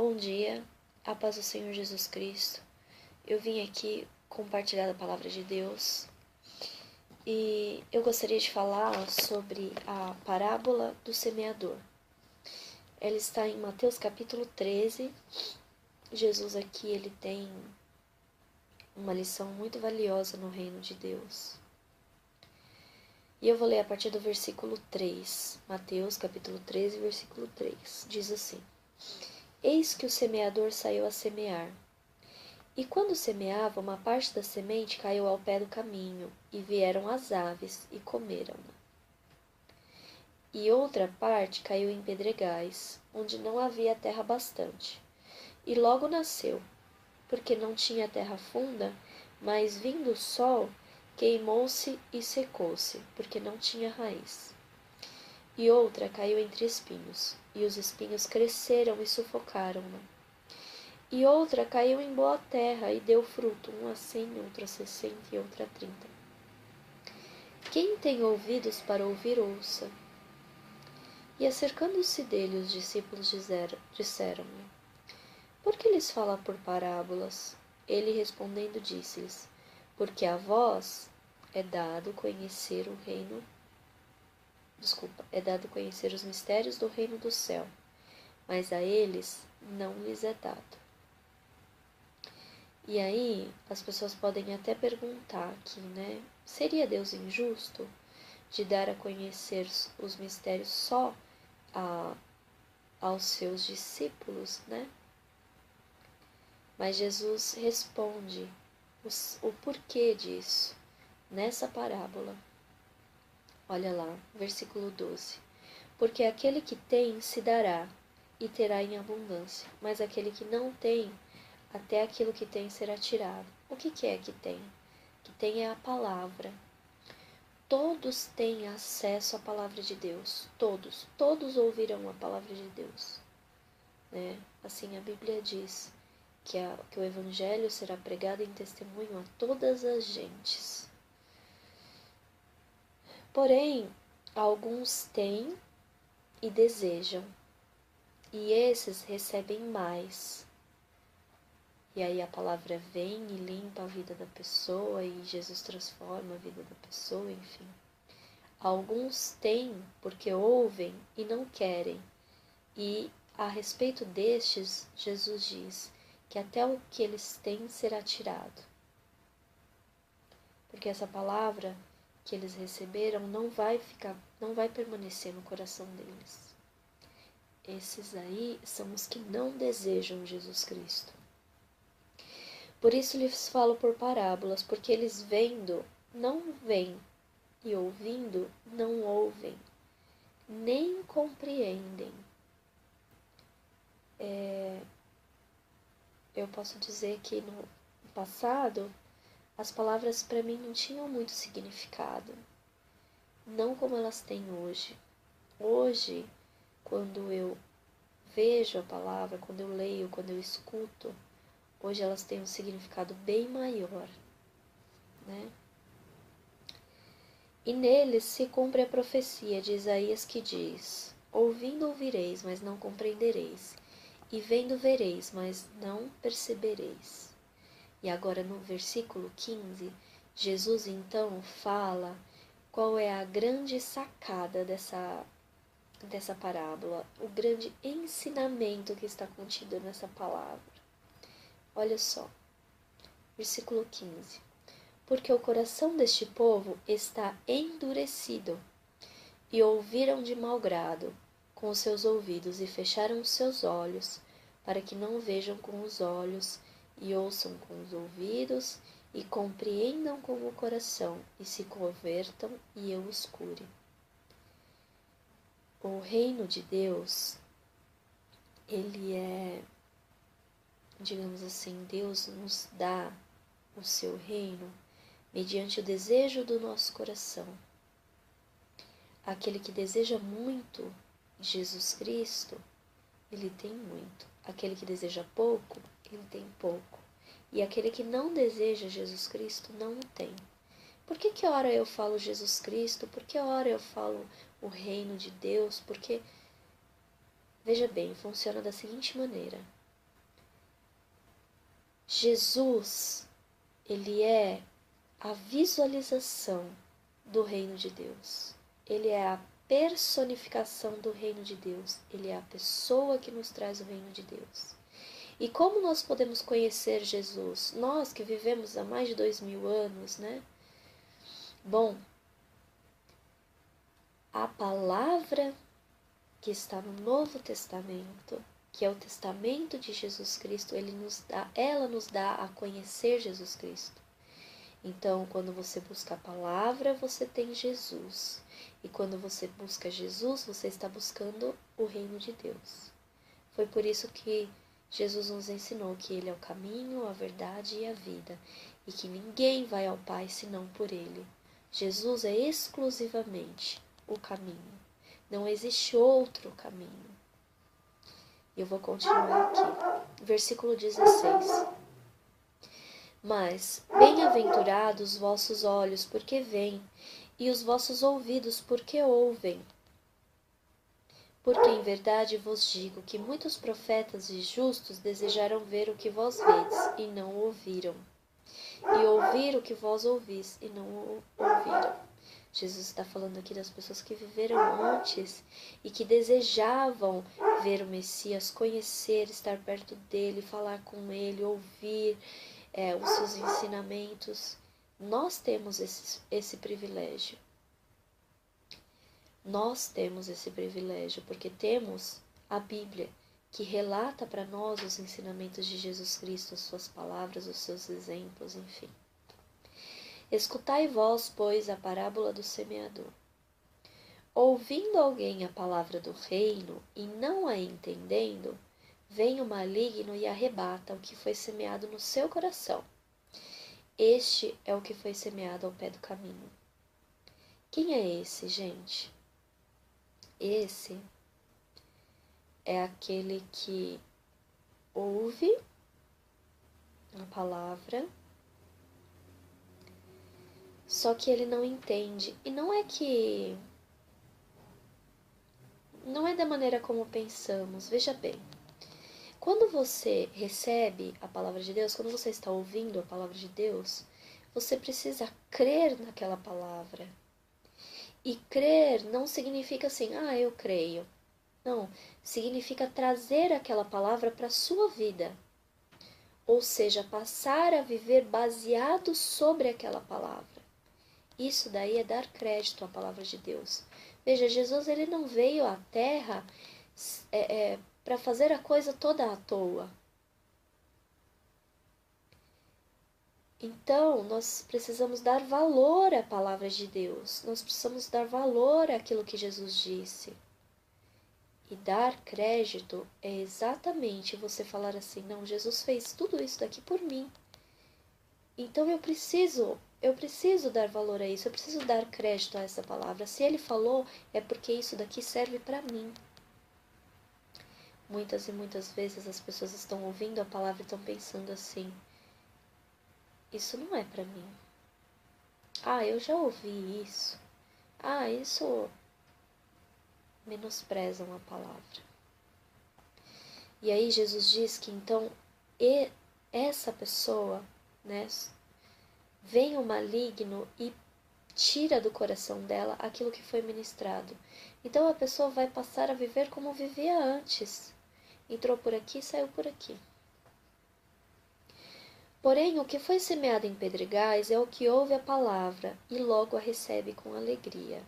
Bom dia, a paz do Senhor Jesus Cristo. Eu vim aqui compartilhar a palavra de Deus e eu gostaria de falar sobre a parábola do semeador. Ela está em Mateus capítulo 13. Jesus aqui ele tem uma lição muito valiosa no reino de Deus. E eu vou ler a partir do versículo 3. Mateus capítulo 13, versículo 3. Diz assim: Eis que o semeador saiu a semear. E quando semeava, uma parte da semente caiu ao pé do caminho, e vieram as aves e comeram-na. E outra parte caiu em pedregais, onde não havia terra bastante. E logo nasceu, porque não tinha terra funda, mas vindo o sol, queimou-se e secou-se, porque não tinha raiz. E outra caiu entre espinhos, e os espinhos cresceram e sufocaram-na. E outra caiu em boa terra e deu fruto, uma a 100, outra a 60 e outra a 30. Quem tem ouvidos para ouvir, ouça. E acercando-se dele, os discípulos disseram-lhe: Por que lhes fala por parábolas? Ele respondendo disse-lhes: Porque a vós é dado conhecer os mistérios do reino do céu, mas a eles não lhes é dado. E aí, as pessoas podem até perguntar aqui, né? Seria Deus injusto de dar a conhecer os mistérios só aos seus discípulos, né? Mas Jesus responde o porquê disso nessa parábola. Olha lá, versículo 12. Porque aquele que tem se dará e terá em abundância, mas aquele que não tem, até aquilo que tem será tirado. O que é que tem? Que tem é a palavra. Todos têm acesso à palavra de Deus. Todos ouvirão a palavra de Deus. Né? Assim a Bíblia diz que o Evangelho será pregado em testemunho a todas as gentes. Porém, alguns têm e desejam, e esses recebem mais. E aí a palavra vem e limpa a vida da pessoa e Jesus transforma a vida da pessoa, enfim. Alguns têm porque ouvem e não querem. E a respeito destes, Jesus diz que até o que eles têm será tirado. Porque essa palavra que eles receberam não vai permanecer no coração deles. Esses aí são os que não desejam Jesus Cristo. Por isso lhes falo por parábolas, porque eles vendo não veem, e ouvindo não ouvem, nem compreendem. Eu posso dizer que no passado, as palavras para mim não tinham muito significado, não como elas têm hoje. Hoje, quando eu vejo a palavra, quando eu leio, quando eu escuto, hoje elas têm um significado bem maior, né? E neles se cumpre a profecia de Isaías que diz: Ouvindo ouvireis, mas não compreendereis, e vendo vereis, mas não percebereis. E agora no versículo 15, Jesus então fala qual é a grande sacada dessa parábola, o grande ensinamento que está contido nessa palavra. Olha só, versículo 15. Porque o coração deste povo está endurecido, e ouviram de mau grado com os seus ouvidos, e fecharam os seus olhos, para que não vejam com os olhos, e ouçam com os ouvidos, e compreendam com o coração, e se convertam, e eu os cure. O reino de Deus, ele é, digamos assim, Deus nos dá o seu reino mediante o desejo do nosso coração. Aquele que deseja muito Jesus Cristo, ele tem muito. Aquele que deseja pouco, ele tem pouco. E aquele que não deseja Jesus Cristo, não o tem. Por que ora eu falo Jesus Cristo? Por que ora eu falo o reino de Deus? Porque, veja bem, funciona da seguinte maneira. Jesus, ele é a visualização do reino de Deus. Ele é a personificação do reino de Deus. Ele é a pessoa que nos traz o reino de Deus. E como nós podemos conhecer Jesus? Nós que vivemos há mais de 2000 anos, né? Bom, a palavra que está no Novo Testamento, que é o testamento de Jesus Cristo, ela nos dá a conhecer Jesus Cristo. Então, quando você busca a palavra, você tem Jesus. E quando você busca Jesus, você está buscando o reino de Deus. Foi por isso que Jesus nos ensinou que Ele é o caminho, a verdade e a vida, e que ninguém vai ao Pai senão por Ele. Jesus é exclusivamente o caminho. Não existe outro caminho. Eu vou continuar aqui. Versículo 16. Mas, bem-aventurados os vossos olhos, porque veem, e os vossos ouvidos, porque ouvem. Porque em verdade vos digo que muitos profetas e justos desejaram ver o que vós vedes, e não ouviram, e ouvir o que vós ouvis, e não ouviram. Jesus está falando aqui das pessoas que viveram antes e que desejavam ver o Messias, conhecer, estar perto dele, falar com ele, ouvir os seus ensinamentos. Nós temos esse privilégio. Nós temos esse privilégio porque temos a Bíblia que relata para nós os ensinamentos de Jesus Cristo, as suas palavras, os seus exemplos, enfim. Escutai vós, pois, a parábola do semeador. Ouvindo alguém a palavra do reino e não a entendendo, vem o maligno e arrebata o que foi semeado no seu coração. Este é o que foi semeado ao pé do caminho. Quem é esse, gente? Esse é aquele que ouve a palavra, só que ele não entende. E não é da maneira como pensamos. Veja bem, quando você recebe a palavra de Deus, quando você está ouvindo a palavra de Deus, você precisa crer naquela palavra. E crer não significa assim, eu creio. Não, significa trazer aquela palavra para a sua vida. Ou seja, passar a viver baseado sobre aquela palavra. Isso daí é dar crédito à palavra de Deus. Veja, Jesus ele não veio à Terra para fazer a coisa toda à toa. Então, nós precisamos dar valor à palavra de Deus. Nós precisamos dar valor àquilo que Jesus disse. E dar crédito é exatamente você falar assim, não, Jesus fez tudo isso daqui por mim. Então eu preciso dar valor a isso, eu preciso dar crédito a essa palavra. Se ele falou, é porque isso daqui serve para mim. Muitas e muitas vezes as pessoas estão ouvindo a palavra e estão pensando assim, isso não é para mim. Eu já ouvi isso. Isso menosprezam a palavra. E aí Jesus diz que então essa pessoa, né, vem o maligno e tira do coração dela aquilo que foi ministrado. Então a pessoa vai passar a viver como vivia antes. Entrou por aqui, saiu por aqui. Porém, o que foi semeado em pedregais é o que ouve a palavra e logo a recebe com alegria.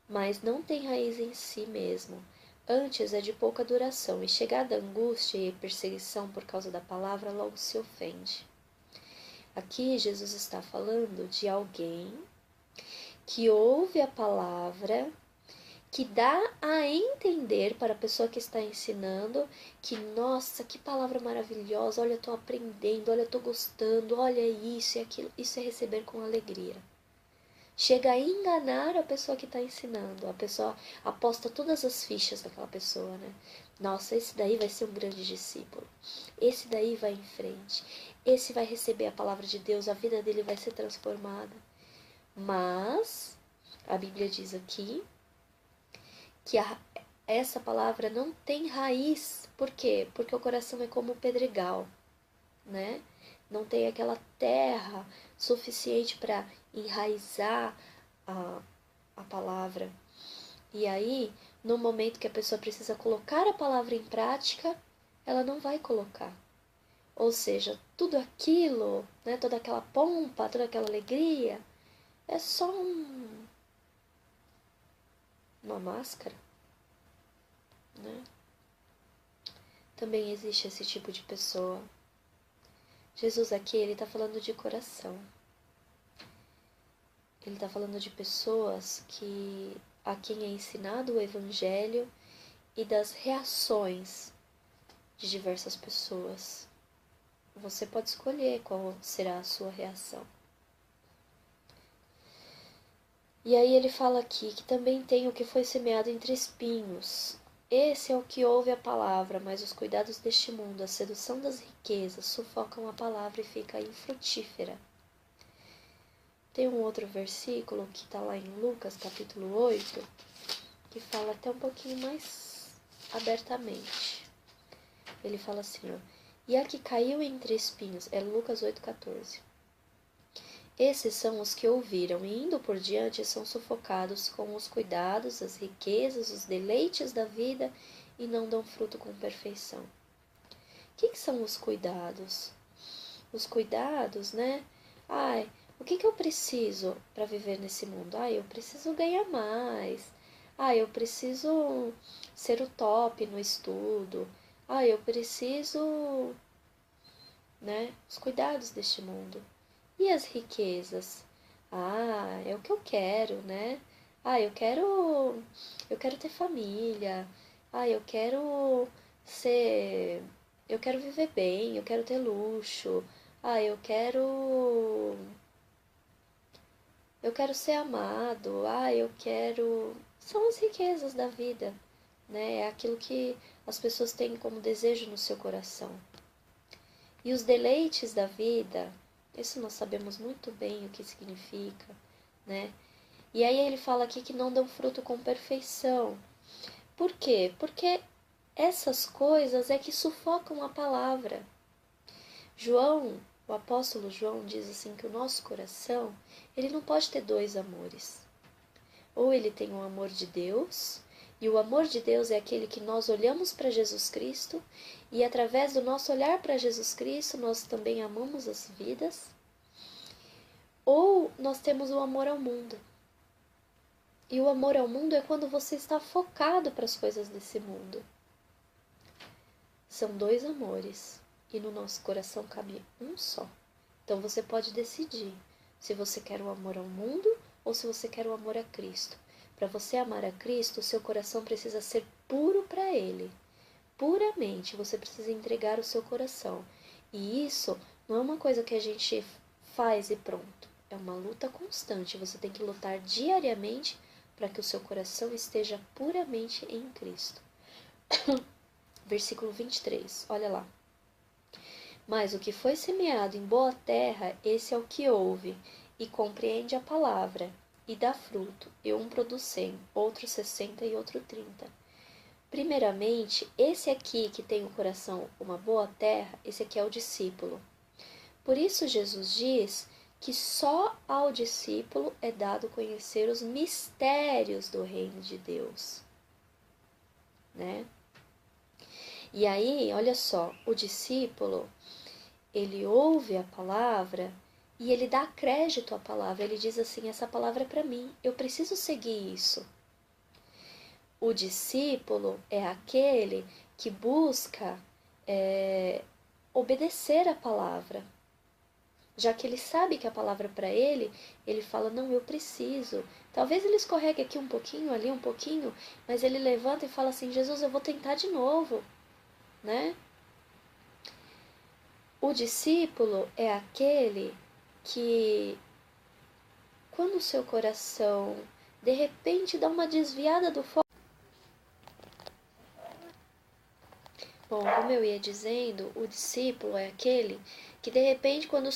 Mas não tem raiz em si mesmo. Antes é de pouca duração, e chegada a angústia e perseguição por causa da palavra, logo se ofende. Aqui Jesus está falando de alguém que ouve a palavra, que dá a entender para a pessoa que está ensinando que, nossa, que palavra maravilhosa, olha, eu estou aprendendo, olha, eu estou gostando, olha isso e aquilo. Isso é receber com alegria. Chega a enganar a pessoa que está ensinando. A pessoa aposta todas as fichas daquela pessoa, né? Nossa, esse daí vai ser um grande discípulo. Esse daí vai em frente. Esse vai receber a palavra de Deus, a vida dele vai ser transformada. Mas a Bíblia diz aqui que essa palavra não tem raiz. Por quê? Porque o coração é como um pedregal, né? não tem aquela terra suficiente para enraizar a palavra. E aí, no momento que a pessoa precisa colocar a palavra em prática, ela não vai colocar. Ou seja, tudo aquilo, né, toda aquela pompa, toda aquela alegria, é só uma máscara, né? Também existe esse tipo de pessoa. Jesus aqui, ele está falando de coração. Ele está falando de pessoas a quem é ensinado o Evangelho e das reações de diversas pessoas. Você pode escolher qual será a sua reação. E aí ele fala aqui que também tem o que foi semeado entre espinhos. Esse é o que ouve a palavra, mas os cuidados deste mundo, a sedução das riquezas, sufocam a palavra e fica infrutífera. Tem um outro versículo que está lá em Lucas, capítulo 8, que fala até um pouquinho mais abertamente. Ele fala assim, ó, e a que caiu entre espinhos, é Lucas 8,14. Esses são os que ouviram e, indo por diante, são sufocados com os cuidados, as riquezas, os deleites da vida e não dão fruto com perfeição. O que são os cuidados? Os cuidados, né? O que eu preciso para viver nesse mundo? Eu preciso ganhar mais. Eu preciso ser o top no estudo. Eu preciso, né? Os cuidados deste mundo. E as riquezas? É o que eu quero, né? Eu quero ter família. Eu quero viver bem, eu quero ter luxo. Eu quero ser amado. São as riquezas da vida, né? É aquilo que as pessoas têm como desejo no seu coração. E os deleites da vida, isso nós sabemos muito bem o que significa, né? E aí ele fala aqui que não dão fruto com perfeição. Por quê? Porque essas coisas é que sufocam a palavra. O apóstolo João diz assim que o nosso coração, ele não pode ter dois amores. Ou ele tem o amor de Deus, e o amor de Deus é aquele que nós olhamos para Jesus Cristo, e através do nosso olhar para Jesus Cristo, nós também amamos as vidas. Ou nós temos o amor ao mundo. E o amor ao mundo é quando você está focado para as coisas desse mundo. São dois amores. E no nosso coração cabe um só. Então você pode decidir se você quer o amor ao mundo ou se você quer o amor a Cristo. Para você amar a Cristo, o seu coração precisa ser puro para Ele. Puramente, você precisa entregar o seu coração. E isso não é uma coisa que a gente faz e pronto. É uma luta constante. Você tem que lutar diariamente para que o seu coração esteja puramente em Cristo. Versículo 23, olha lá. Mas o que foi semeado em boa terra, esse é o que ouve e compreende a palavra, e dá fruto, e um produz 100, outro 60 e outro 30. Primeiramente, esse aqui que tem o coração uma boa terra, esse aqui é o discípulo. Por isso Jesus diz que só ao discípulo é dado conhecer os mistérios do reino de Deus, né? E aí, olha só, o discípulo, ele ouve a palavra e ele dá crédito à palavra. Ele diz assim, essa palavra é para mim, eu preciso seguir isso. O discípulo é aquele que busca obedecer a palavra. Já que ele sabe que a palavra é para ele, ele fala, não, eu preciso. Talvez ele escorregue aqui um pouquinho, ali um pouquinho, mas ele levanta e fala assim, Jesus, eu vou tentar de novo, né? O discípulo é aquele que, quando o seu coração de repente dá uma desviada do foco. Bom, como eu ia dizendo, o discípulo é aquele que de repente, quando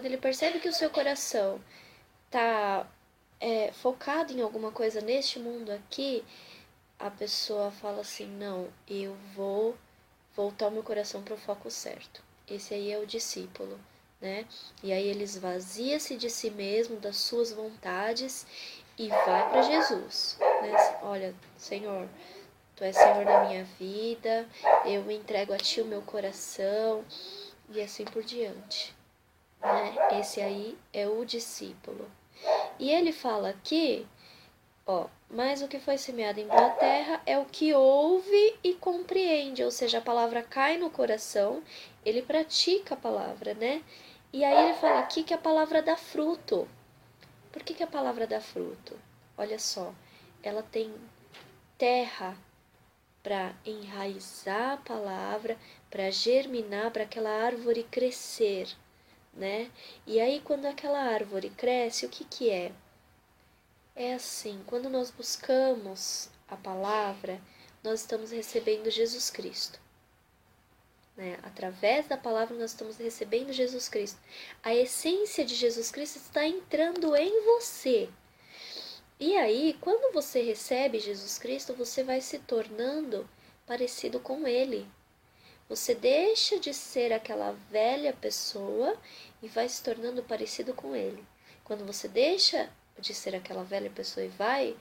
ele percebe que o seu coração está focado em alguma coisa neste mundo aqui, a pessoa fala assim, não, eu vou voltar o meu coração para o foco certo. Esse aí é o discípulo, né? E aí ele esvazia-se de si mesmo, das suas vontades e vai para Jesus, né? Olha, Senhor, Tu és Senhor da minha vida, eu entrego a Ti o meu coração e assim por diante, né? Esse aí é o discípulo. E ele fala aqui, ó, mas o que foi semeado em boa terra é o que ouve e compreende, ou seja, a palavra cai no coração, ele pratica a palavra, né? E aí ele fala aqui que a palavra dá fruto. Por que a palavra dá fruto? Olha só, ela tem terra para enraizar a palavra, para germinar, para aquela árvore crescer, né? E aí quando aquela árvore cresce, o que é? É assim, quando nós buscamos a palavra, nós estamos recebendo Jesus Cristo, né? Através da palavra nós estamos recebendo Jesus Cristo. A essência de Jesus Cristo está entrando em você. E aí, quando você recebe Jesus Cristo, você vai se tornando parecido com Ele. Você deixa de ser aquela velha pessoa e vai se tornando parecido com Ele. Quando você deixa de ser aquela velha pessoa e vai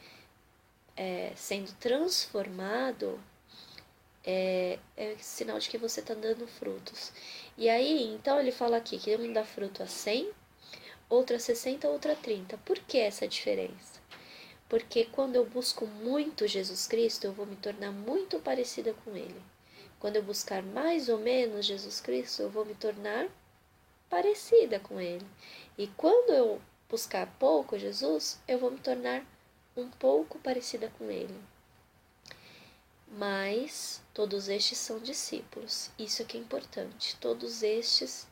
sendo transformado, é sinal de que você está dando frutos. E aí, então ele fala aqui que um dá fruto a 100, outra a 60, outra a 30. Por que essa diferença? Porque quando eu busco muito Jesus Cristo, eu vou me tornar muito parecida com Ele. Quando eu buscar mais ou menos Jesus Cristo, eu vou me tornar parecida com Ele. E quando eu buscar pouco Jesus, eu vou me tornar um pouco parecida com Ele. Mas todos estes são discípulos. Isso é que é importante. Todos estes